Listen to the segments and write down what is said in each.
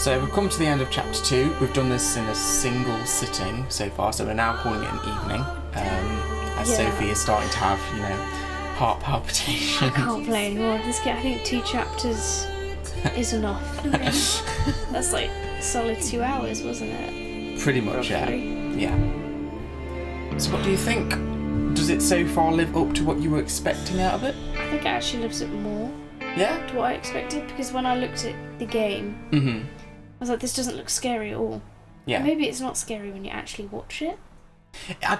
So we've come to the end of chapter 2. We've done this in a single sitting so far, so we're now calling it an evening. As Sophie is starting to have, heart palpitation. I can't play anymore. I think 2 chapters is enough. That's like a solid 2 hours, wasn't it? Pretty much, yeah. So what do you think? Does it so far live up to what you were expecting out of it? I think it actually lives up more Yeah? to what I expected, because when I looked at the game, I was like, this doesn't look scary at all. Yeah. Maybe it's not scary when you actually watch it. I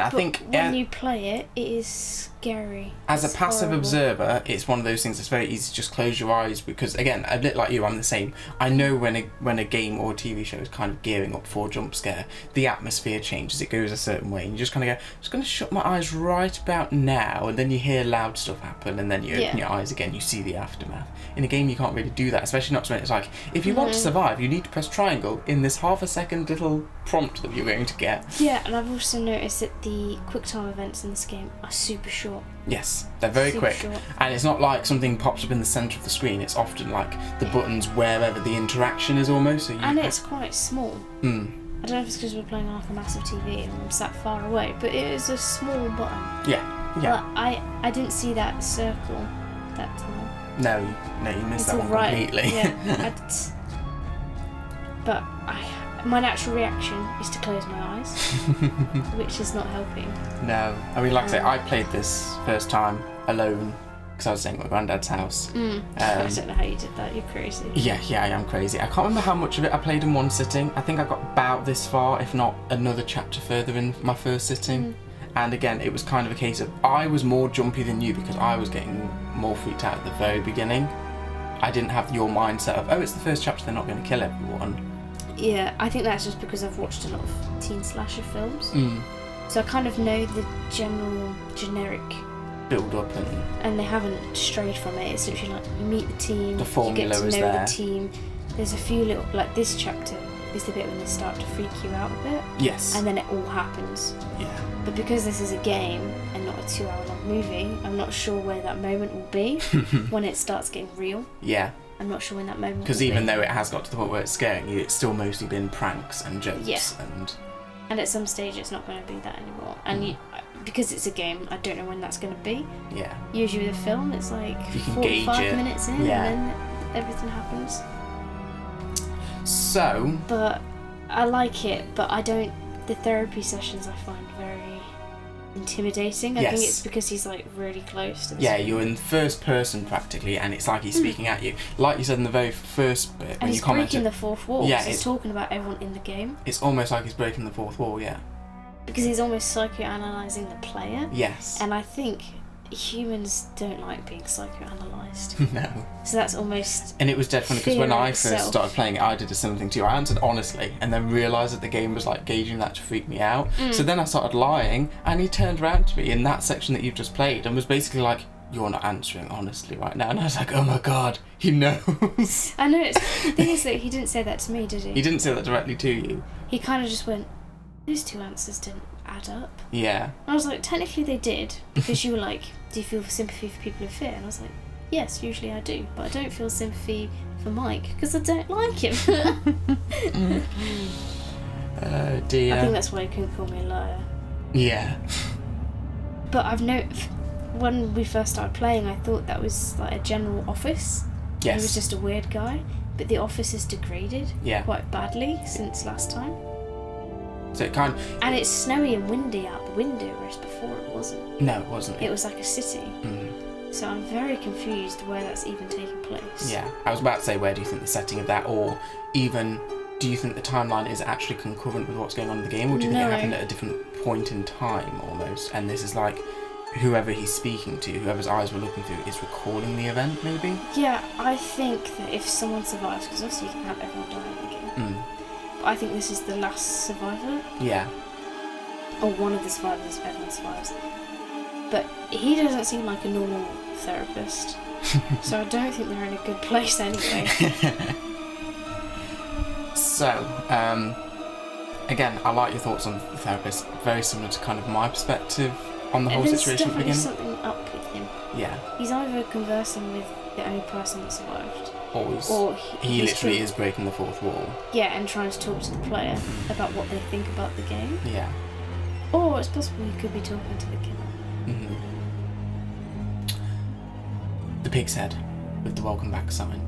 think when you play it, it is scary. As it's a passive horrible. observer, it's one of those things that's very easy to just close your eyes, because again, a bit like you, I'm the same. I know when a game or a TV show is kind of gearing up for a jump scare, the atmosphere changes, it goes a certain way, and you just kind of go, I'm just going to shut my eyes right about now, and then you hear loud stuff happen, and then you open your eyes again, you see the aftermath. In a game, you can't really do that, especially not when it's like, if you want to survive, you need to press triangle in this half-a-second little prompt that you're going to get. Yeah, and I've also noticed that the quick time events in this game are super short. Yes, they're very Super quick. short. And it's not like something pops up in the centre of the screen, it's often like the buttons wherever the interaction is almost. So it's quite small. I don't know if it's because we're playing on like a massive TV and I'm sat far away, but it is a small button. Yeah. But I didn't see that circle that time. No, you missed that one completely. Yeah, but my natural reaction is to close my eyes, which is not helping. No, I mean, like I say, I played this first time alone because I was staying at my granddad's house. I don't know how you did that. You're crazy. Yeah, I am crazy. I can't remember how much of it I played in one sitting. I think I got about this far, if not another chapter further in my first sitting. And again, it was kind of a case of I was more jumpy than you because I was getting more freaked out at the very beginning. I didn't have your mindset of, it's the first chapter, they're not going to kill everyone. Yeah, I think that's just because I've watched a lot of teen slasher films. So I kind of know the generic build up and they haven't strayed from it. It's literally like you meet the team, the formula you get to is know there. the team. There's a few little, like this chapter is the bit when they start to freak you out a bit. Yes. And then it all happens. Yeah. But because this is a game and not a 2-hour-long movie, I'm not sure where that moment will be when it starts getting real. Yeah. I'm not sure when that moment will be. Because even though it has got to the point where it's scaring you, it's still mostly been pranks and jokes. Yeah. And at some stage it's not going to be that anymore. And because it's a game, I don't know when that's going to be. Yeah. Usually with a film, it's like you can 45 minutes in and then everything happens. So... But I like it, but the therapy sessions I find very intimidating. I think it's because he's like really close to the screen. You're in first person practically, and it's like he's speaking at you. Like you said in the very first bit, and when he's you commented, breaking the fourth wall. Yeah, he's talking about everyone in the game. It's almost like he's breaking the fourth wall, yeah. Because he's almost psychoanalyzing the player. Yes. And I think humans don't like being psychoanalyzed. No. So that's almost... And it was dead funny because when I first itself. started playing it, I did a similar thing too. I answered honestly and then realised that the game was like gauging that to freak me out. So then I started lying and he turned around to me in that section that you've just played and was basically like, you're not answering honestly right now. And I was like, oh my god, he knows. I know. The thing is that he didn't say that to me, did he? He didn't say that directly to you. He kind of just went, those 2 answers didn't add up. Yeah. And I was like, technically they did, because you were like, do you feel sympathy for people in fear? And I was like, yes, usually I do, but I don't feel sympathy for Mike because I don't like him. Oh dear. I think that's why he couldn't call me a liar. Yeah. But I've noticed when we first started playing, I thought that was like a general office. Yes. He was just a weird guy, but the office has degraded quite badly since last time. So it kind of... And it's snowy and windy out the window, whereas before it wasn't. No, it wasn't. It was like a city. So I'm very confused where that's even taking place. Yeah, I was about to say, where do you think the setting of that, or even, do you think the timeline is actually concurrent with what's going on in the game, or do you think it happened at a different point in time, almost? And this is like, whoever he's speaking to, whoever's eyes we're looking through, is recalling the event, maybe? Yeah, I think that if someone survives, because obviously you can have everyone die in the game, but I think this is the last survivor. Yeah. Or one of the survivors if everyone survives. But he doesn't seem like a normal therapist. So I don't think they're in a good place anyway. So, again, I like your thoughts on the therapist. Very similar to kind of my perspective on the whole situation at the There's beginning. definitely something up with him. Yeah. He's either conversing with the only person that survived, Or he he's literally is breaking the fourth wall. Yeah, and trying to talk to the player about what they think about the game. Yeah. Or it's possible he could be talking to the killer. Mm-hmm. The pig's head with the welcome back sign.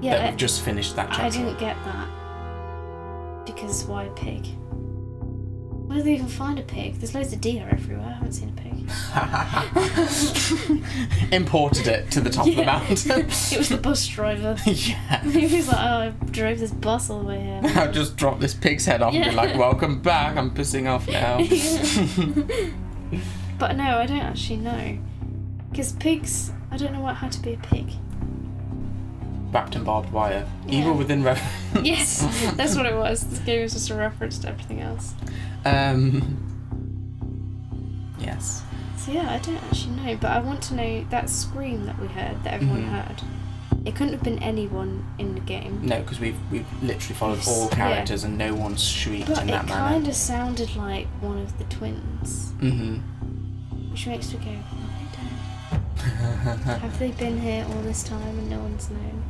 Yeah, That we've just finished that chapter. I didn't get that. Because why a pig? Where do they even find a pig? There's loads of deer everywhere. I haven't seen a pig. Imported it to the top of the mountain. It was the bus driver. Yeah. He was like, oh, I drove this bus all the way here. I'll just drop this pig's head off and be like, welcome back, I'm pissing off now. But no, I don't actually know. Because pigs, I don't know what had to be a pig. Wrapped in barbed wire. Yeah. Evil within reference. Yes, that's what it was. This game was just a reference to everything else. Yes. So yeah, I don't actually know, but I want to know that scream that we heard, that everyone heard. It couldn't have been anyone in the game. No, because we've literally followed all characters and no one's shrieked but in that manner. But it kind of sounded like one of the twins. Mm-hmm. Which makes me go, have they been here all this time and no one's known?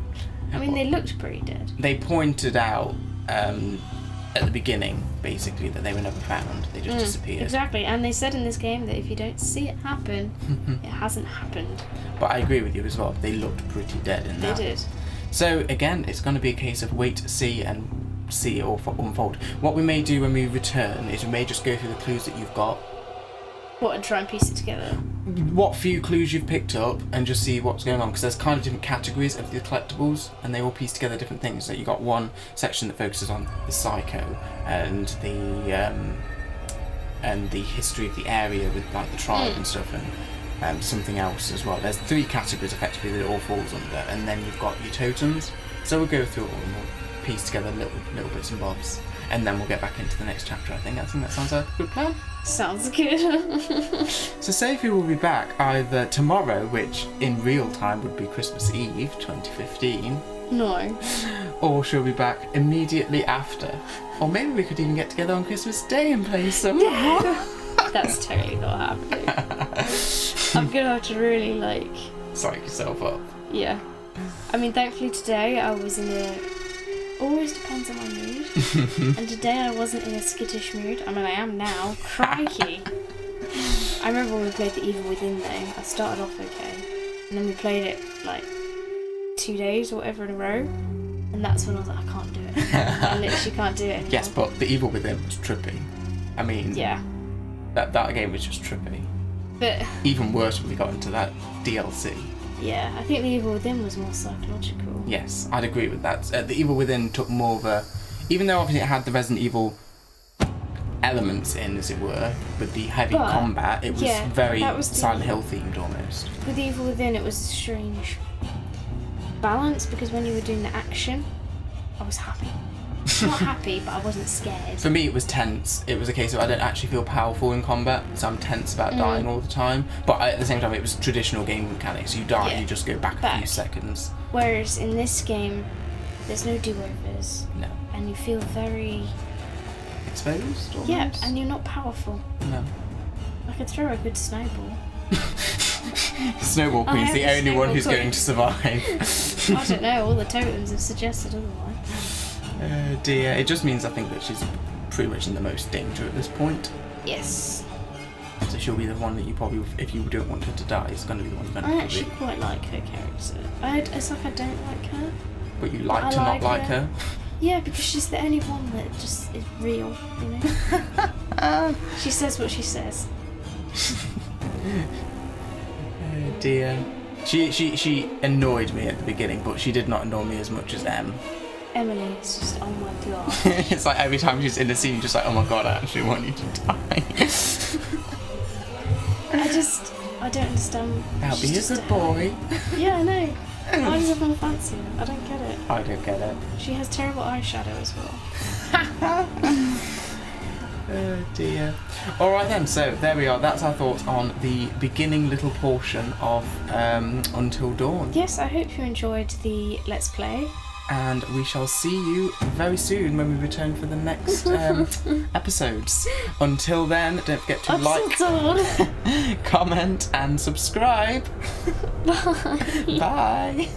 I mean, they looked pretty dead. They pointed out at the beginning, basically, that they were never found. They just disappeared. Exactly, and they said in this game that if you don't see it happen, it hasn't happened. But I agree with you as well. They looked pretty dead in that. They did. So again, it's going to be a case of wait, see, and see it all unfold. What we may do when we return is we may just go through the clues that you've got. What, and try and piece it together? What few clues you've picked up and just see what's going on, because there's kind of different categories of the collectibles and they all piece together different things. So you got one section that focuses on the psycho and the history of the area with like the tribe and stuff, and something else as well. There's 3 categories effectively that it all falls under, and then you've got your totems. So we'll go through it all and we'll piece together little bits and bobs, and then we'll get back into the next chapter. I think that sounds like a good plan. Sounds good. So Sophie will be back either tomorrow, which in real time would be Christmas Eve 2015. No. Or she'll be back immediately after. Or maybe we could even get together on Christmas Day and play some more. That's totally not happening. I'm gonna have to really psych yourself up. Yeah. I mean, thankfully today I was in a... Always depends on my mood. And today I wasn't in a skittish mood. I mean, I am now. Crikey. I remember when we played The Evil Within though. I started off okay. And then we played it 2 days or whatever in a row. And that's when I was like, I can't do it. I literally can't do it anymore. Yes, but The Evil Within was trippy. I mean, yeah. That game was just trippy. But even worse when we got into that DLC. Yeah, I think The Evil Within was more psychological. Yes, I'd agree with that. The Evil Within took more of a... Even though obviously it had the Resident Evil elements in, as it were, with the heavy combat, it was very Silent Hill themed almost. With Evil Within, it was a strange balance, because when you were doing the action, I was happy. Not happy, but I wasn't scared. For me, it was tense. It was a case of I don't actually feel powerful in combat, so I'm tense about dying all the time. But at the same time, it was traditional game mechanics. You die, you just go back a few seconds. Whereas in this game, there's no do-overs. No. And you feel very... exposed, almost? Yeah, and you're not powerful. No. I could throw a good snowball. Snowball Queen's the only one who's going to survive. I don't know, all the totems have suggested otherwise. Dear, it just means I think that she's pretty much in the most danger at this point. Yes. So she'll be the one that you probably, if you don't want her to die, is going to be the one you're going to I actually quite like her character. It's like I don't like her. But you like to not like her? Yeah, because she's the only one that just is real, you know? She says what she says. Oh dear. She annoyed me at the beginning, but she did not annoy me as much as Em. Emily is just, oh my god. It's like every time she's in the scene, you're just like, oh my god, I actually want you to die. I don't understand. Now be a good boy. Yeah, I know. Why does everyone fancy her? I don't get it. I don't get it. She has terrible eyeshadow as well. Oh dear. Alright then, so there we are. That's our thoughts on the beginning little portion of Until Dawn. Yes, I hope you enjoyed the Let's Play. And we shall see you very soon when we return for the next episodes. Until then, don't forget to like, comment and subscribe. Bye. Bye.